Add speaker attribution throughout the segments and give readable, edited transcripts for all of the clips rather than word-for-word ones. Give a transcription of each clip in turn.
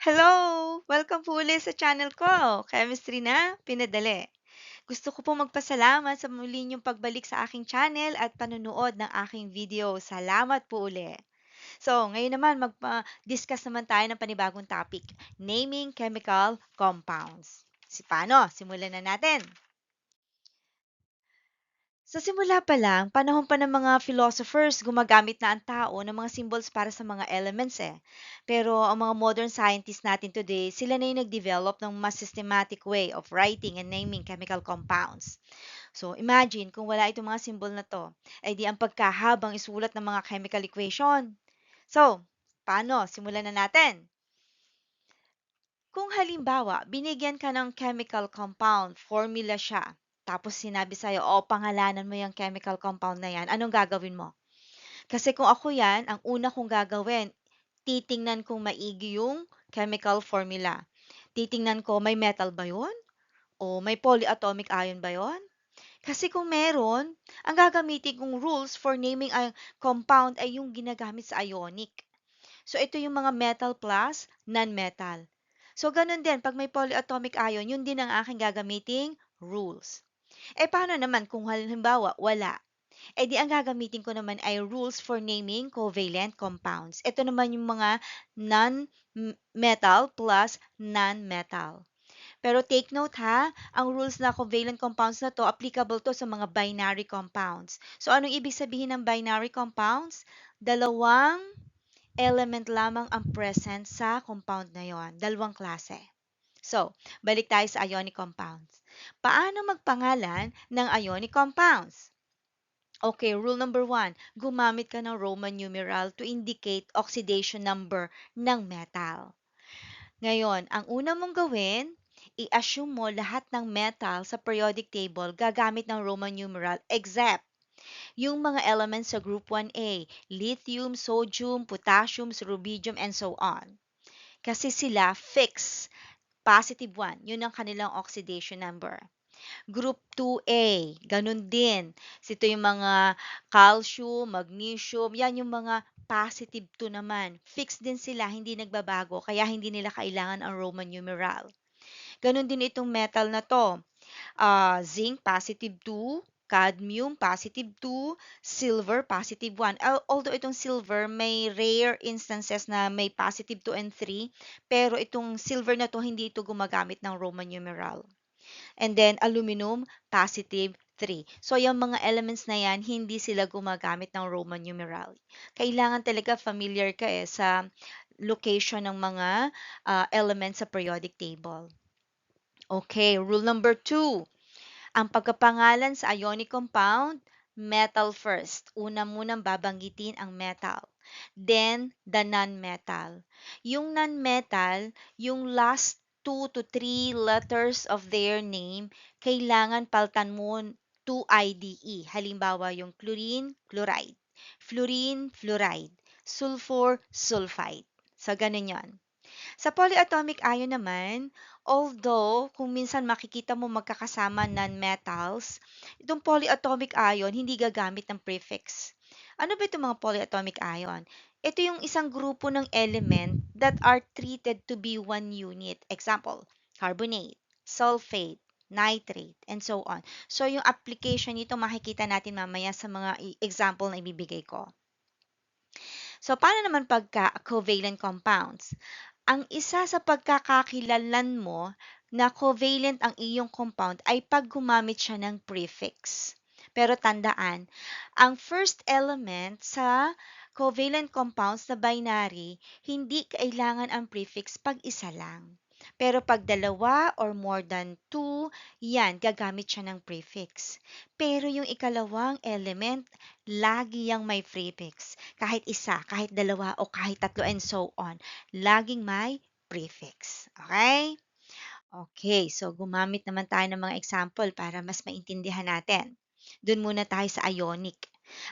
Speaker 1: Hello! Welcome po ulit sa channel ko, Chemistry na Pinadali. Gusto ko po magpasalamat sa muli niyong pagbalik sa aking channel at panunood ng aking video. Salamat po uli. So, ngayon naman discuss naman tayo ng panibagong topic, naming chemical compounds. Paano? Simulan na natin. Sa simula pa lang, panahon pa ng mga philosophers, gumagamit na ang tao ng mga symbols para sa mga elements eh. Pero ang mga modern scientists natin today, sila na yung nag-develop ng mas systematic way of writing and naming chemical compounds. So imagine kung wala itong mga symbol na to, ay di ang pagkahabang isulat ng mga chemical equation. So, paano? Simulan na natin. Kung halimbawa, binigyan ka ng chemical compound, formula siya, tapos sinabi sa'yo, o pangalanan mo yung chemical compound na yan, anong gagawin mo? Kasi kung ako yan, ang una kong gagawin, titingnan kong maigi yung chemical formula. Titingnan ko, may metal ba yun? O may polyatomic ion ba yun? Kasi kung meron, ang gagamitin kong rules for naming a compound ay yung ginagamit sa ionic. So, ito yung mga metal plus non-metal. So, ganun din, pag may polyatomic ion, yun din ang aking gagamiting rules. Paano naman kung halimbawa wala? Di ang gagamitin ko naman ay rules for naming covalent compounds. Ito naman yung mga non-metal plus non-metal. Pero take note ha, ang rules na covalent compounds na to, applicable to sa mga binary compounds. So, anong ibig sabihin ng binary compounds? Dalawang element lamang ang present sa compound na yon, dalawang klase. So, balik tayo sa ionic compounds. Paano magpangalan ng ionic compounds? Okay, rule number 1, gumamit ka ng Roman numeral to indicate oxidation number ng metal. Ngayon, ang una mong gawin, i-assume mo lahat ng metal sa periodic table gagamit ng Roman numeral except yung mga elements sa group 1A, lithium, sodium, potassium, rubidium, and so on. Kasi sila fixed, positive 1, yun ang kanilang oxidation number. Group 2A, ganun din. Ito yung mga calcium, magnesium, yan yung mga positive 2 naman. Fixed din sila, hindi nagbabago, kaya hindi nila kailangan ang Roman numeral. Ganun din itong metal na to. Zinc, positive 2. Cadmium, positive 2. Silver, positive 1. Although itong silver, may rare instances na may positive 2 and 3. Pero itong silver na to, hindi ito gumagamit ng Roman numeral. And then, aluminum, positive 3. So, yung mga elements na yan, hindi sila gumagamit ng Roman numeral. Kailangan talaga familiar ka sa location ng mga elements sa periodic table. Okay, rule number 2. Ang pagkapangalan sa ionic compound, metal first. Una munang babanggitin ang metal. Then, the non-metal. Yung non-metal, yung last 2 to 3 letters of their name, kailangan paltan mo to IDE. Halimbawa, yung chlorine, chloride. Fluorine, fluoride. Sulfur, sulfide. So, ganun yan. Sa polyatomic ion naman, although kung minsan makikita mo magkakasama non-metals, itong polyatomic ion hindi gagamit ng prefix. Ano ba itong mga polyatomic ion? Ito yung isang grupo ng element that are treated to be one unit. Example, carbonate, sulfate, nitrate, and so on. So, yung application nito makikita natin mamaya sa mga example na ibibigay ko. So, paano naman pagka covalent compounds? Ang isa sa pagkakakilanlan mo na covalent ang iyong compound ay pag gumamit siya ng prefix. Pero tandaan, ang first element sa covalent compounds na binary, hindi kailangan ang prefix pag isa lang. Pero pag dalawa or more than two, yan, gagamit siya ng prefix. Pero yung ikalawang element, lagi yang may prefix. Kahit isa, kahit dalawa, o kahit tatlo, and so on. Laging may prefix. Okay? Okay, so gumamit naman tayo ng mga example para mas maintindihan natin. Doon muna tayo sa ionic.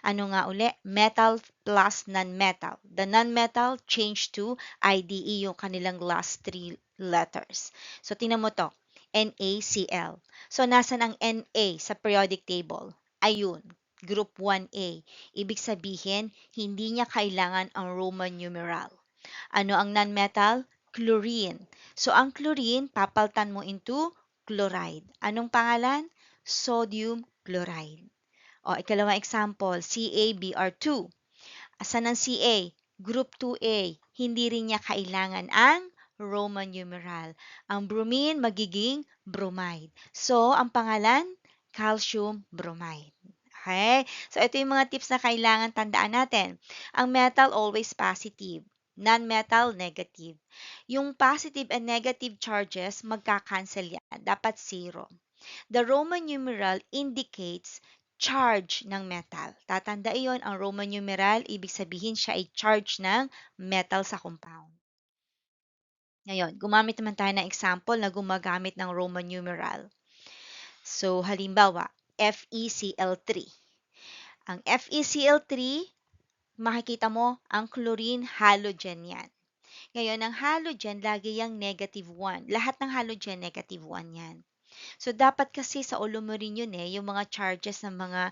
Speaker 1: Ano nga uli? Metal plus non-metal. The non-metal change to IDE, yung kanilang last 3 letters. So, tingnan mo to. NaCl. So, nasan ang Na sa periodic table? Ayun, group 1A. Ibig sabihin, hindi niya kailangan ang Roman numeral. Ano ang non-metal? chlorine. So, ang chlorine, papaltan mo into chloride. Anong pangalan? Sodium chloride. O, ikalawang example, CaBr2. Asan ang Ca? Group 2A. Hindi rin niya kailangan ang Roman numeral. Ang bromine magiging bromide. So, ang pangalan, calcium bromide. Okay? So, ito yung mga tips na kailangan tandaan natin. Ang metal, always positive. Non-metal, negative. Yung positive and negative charges, magka-cancel yan. Dapat zero. The Roman numeral indicates charge ng metal. Tatanda iyon, ang Roman numeral, ibig sabihin siya ay charge ng metal sa compound. Ngayon, gumamit naman tayo ng example na gumagamit ng Roman numeral. So, halimbawa, FeCl3. Ang FeCl3, makikita mo, ang chlorine halogen yan. Ngayon, ang halogen, lagi yung negative 1. Lahat ng halogen, negative 1 yan. So, dapat kasi sa ulo mo rin yun yung mga charges ng mga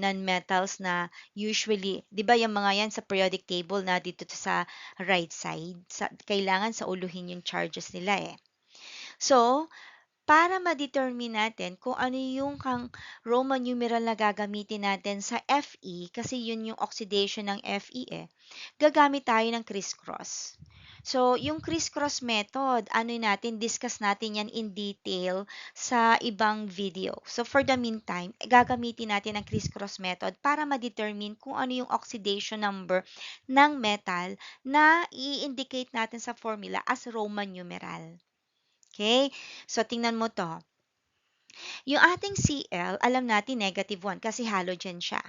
Speaker 1: non-metals na usually, di ba yung mga yan sa periodic table na dito sa right side, kailangan sa uluhin yung charges nila eh. So, para ma-determine natin kung ano yung Roman numeral na gagamitin natin sa Fe, kasi yun yung oxidation ng Fe gagamit tayo ng crisscross. So, yung crisscross method, discuss natin yan in detail sa ibang video. So, for the meantime, gagamitin natin ang crisscross method para ma-determine kung ano yung oxidation number ng metal na i-indicate natin sa formula as Roman numeral. Okay? So, tingnan mo to. Yung ating Cl, alam natin negative 1 kasi halogen siya.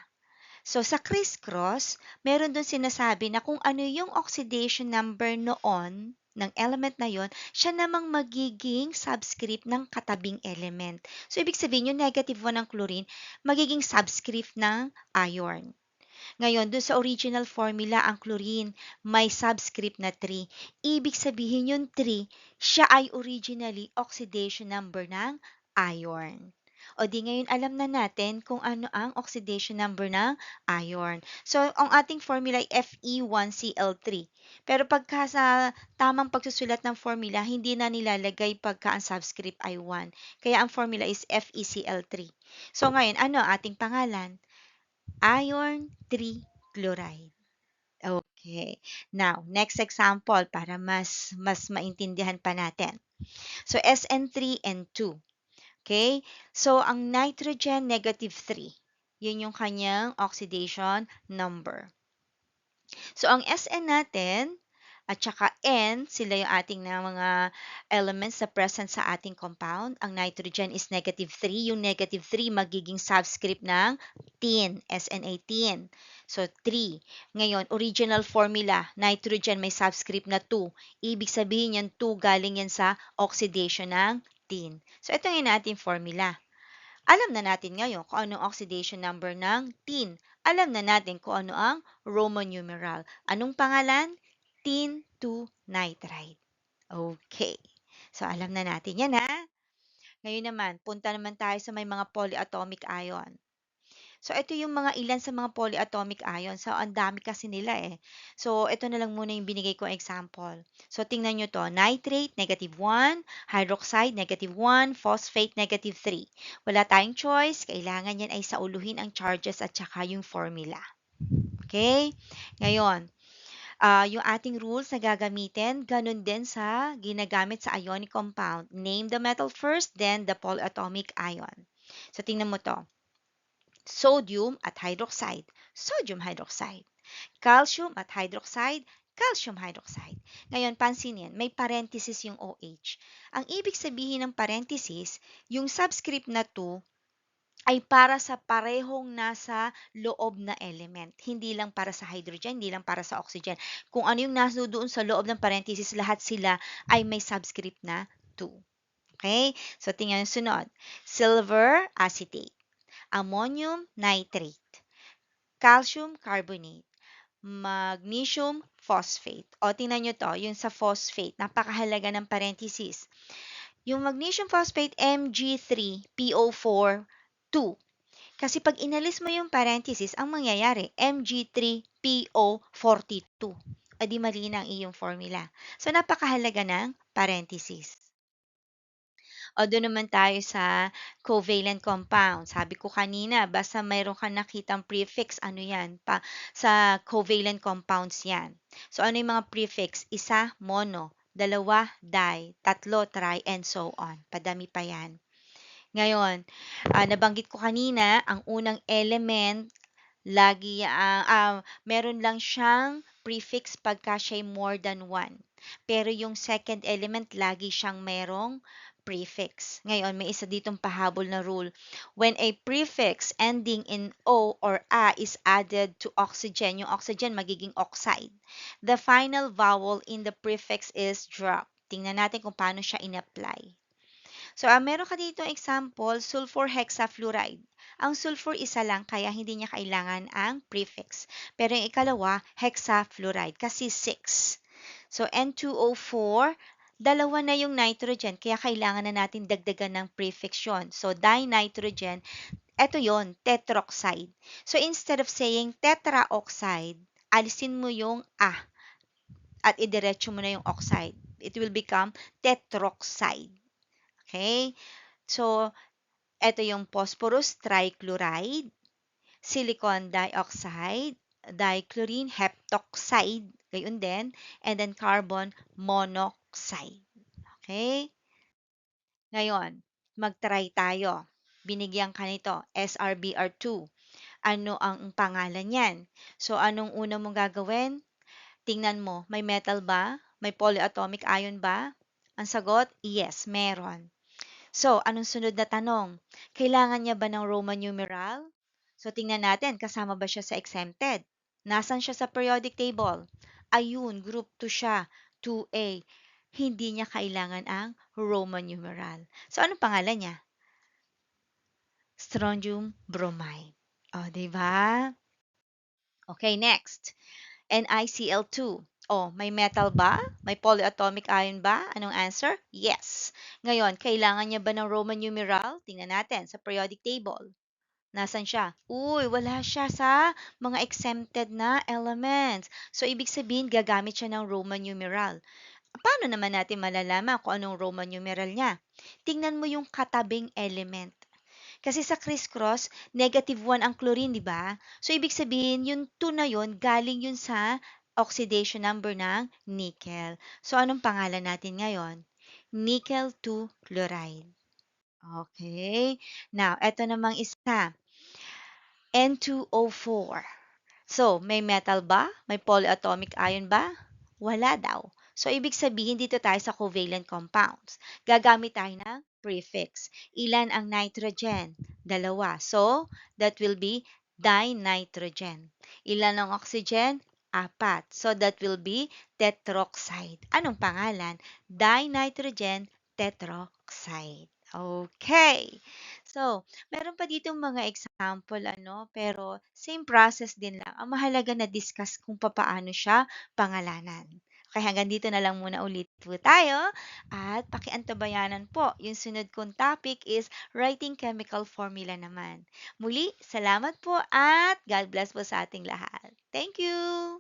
Speaker 1: So, sa crisscross, meron doon sinasabi na kung ano yung oxidation number noon ng element na yon, siya namang magiging subscript ng katabing element. So, ibig sabihin yung negative 1 ng chlorine, magiging subscript ng iron. Ngayon, doon sa original formula, ang chlorine may subscript na 3. Ibig sabihin yung 3, siya ay originally oxidation number ng iron. O di ngayon alam na natin kung ano ang oxidation number ng iron. So, ang ating formula ay Fe1Cl3. Pero pagka sa tamang pagsusulat ng formula, hindi na nilalagay pagka ang subscript ay 1. Kaya ang formula is FeCl3. So, ngayon, ano ang ating pangalan? Iron 3 chloride. Okay. Now, next example para mas maintindihan pa natin. So, SN3N2. Okay? So, ang nitrogen, negative 3. Yun yung kanyang oxidation number. So, ang SN natin, at saka N, sila yung ating na mga elements na present sa ating compound. Ang nitrogen is negative 3. Yung negative 3 magiging subscript ng tin, SN18. So, 3. Ngayon, original formula, nitrogen may subscript na 2. Ibig sabihin yan, 2 galing yan sa oxidation ng tin. So, ito yung ating formula. Alam na natin ngayon kung anong oxidation number ng tin. Alam na natin kung ano ang Roman numeral. Anong pangalan? Tin 2 nitride. Okay. So, alam na natin yan, ha? Ngayon naman, punta naman tayo sa may mga polyatomic ion. So, ito yung mga ilan sa mga polyatomic ions. So, ang dami kasi nila eh. So, ito na lang muna yung binigay kong example. So, tingnan nyo to. Nitrate, negative 1. Hydroxide, negative 1. Phosphate, negative 3. Wala tayong choice. Kailangan yan ay sauluhin ang charges at saka yung formula. Okay? Ngayon, yung ating rules na gagamitin, ganun din sa ginagamit sa ionic compound. Name the metal first, then the polyatomic ion. So, tingnan mo to. Sodium at hydroxide, sodium hydroxide. Calcium at hydroxide, calcium hydroxide. Ngayon, pansinin, may parenthesis yung OH. Ang ibig sabihin ng parenthesis, yung subscript na 2 ay para sa parehong nasa loob na element. Hindi lang para sa hydrogen, hindi lang para sa oxygen. Kung ano yung nasa doon sa loob ng parenthesis, lahat sila ay may subscript na 2. Okay? So, tingnan yung sunod. Silver acetate, ammonium nitrate, calcium carbonate, magnesium phosphate. O, tingnan nyo to, yung sa phosphate, napakahalaga ng parenthesis. Yung magnesium phosphate, Mg3PO4 2. Kasi pag inalis mo yung parenthesis, ang mangyayari, Mg3PO42. o di mali na ang iyong formula. So, napakahalaga ng parenthesis. O doon naman tayo sa covalent compound. Sabi ko kanina, basta mayroon ka nakitang prefix, ano yan? Sa covalent compounds yan. So, ano yung mga prefix? Isa, mono. Dalawa, di. Tatlo, tri, and so on. Padami pa yan. Ngayon, nabanggit ko kanina, ang unang element lagi meron lang siyang prefix pagka siya'y more than one. Pero yung second element, lagi siyang merong prefix. Ngayon, may isa ditong pahabol na rule. When a prefix ending in O or A is added to oxygen, yung oxygen magiging oxide. The final vowel in the prefix is dropped. Tingnan natin kung paano siya in-apply. So, meron ka dito example, sulfur hexafluoride. Ang sulfur isa lang, kaya hindi niya kailangan ang prefix. Pero yung ikalawa, hexafluoride, kasi 6. So, N2O4, dalawa na yung nitrogen, kaya kailangan na natin dagdagan ng prefix yun. So, dinitrogen, eto yon, tetroxide. So, instead of saying tetraoxide, alisin mo yung A at idiretso mo na yung oxide. It will become tetroxide. Okay? So, ito yung phosphorus trichloride, silicon dioxide, dichlorine heptoxide, gayon din, and then carbon monoxide. Okay? Ngayon, mag-try tayo. Binigyan ka nito, SRBR2. Ano ang pangalan niyan? So, anong una mong gagawin? Tingnan mo, may metal ba? May polyatomic ion ba? Ang sagot, yes, meron. So, anong sunod na tanong? Kailangan niya ba ng Roman numeral? So, tingnan natin, kasama ba siya sa exempted? Nasaan siya sa periodic table? Ayun, group 2 siya, 2A. Hindi niya kailangan ang Roman numeral. So, anong pangalan niya? Strontium bromide. O, di ba? Okay, next. NiCl2. Oh, may metal ba? May polyatomic ion ba? Anong answer? Yes. Ngayon, kailangan niya ba ng Roman numeral? Tingnan natin sa periodic table. Nasaan siya? Uy, wala siya sa mga exempted na elements. So, ibig sabihin, gagamit siya ng Roman numeral. Paano naman natin malalaman kung anong Roman numeral niya? Tingnan mo yung katabing element. Kasi sa criss-cross, -1 ang chlorine, di ba? So, ibig sabihin, yung 2 na yun, galing yun sa oxidation number ng nickel. So, anong pangalan natin ngayon? Nickel 2 chloride. Okay. Now, eto namang isa. N2O4. So, may metal ba? May polyatomic ion ba? Wala daw. So, ibig sabihin dito tayo sa covalent compounds. Gagamit tayo ng prefix. Ilan ang nitrogen? Dalawa. So, that will be dinitrogen. Ilan ang oxygen? Apat. So, that will be tetroxide. Anong pangalan? Dinitrogen tetroxide. Okay. So, meron pa dito mga example, pero same process din lang. Ang mahalaga na discuss kung papaano siya pangalanan. Okay, hanggang dito na lang muna ulit po tayo at pakiantabayanan po. Yung sunod kong topic is writing chemical formula naman. Muli, salamat po at God bless po sa ating lahat. Thank you!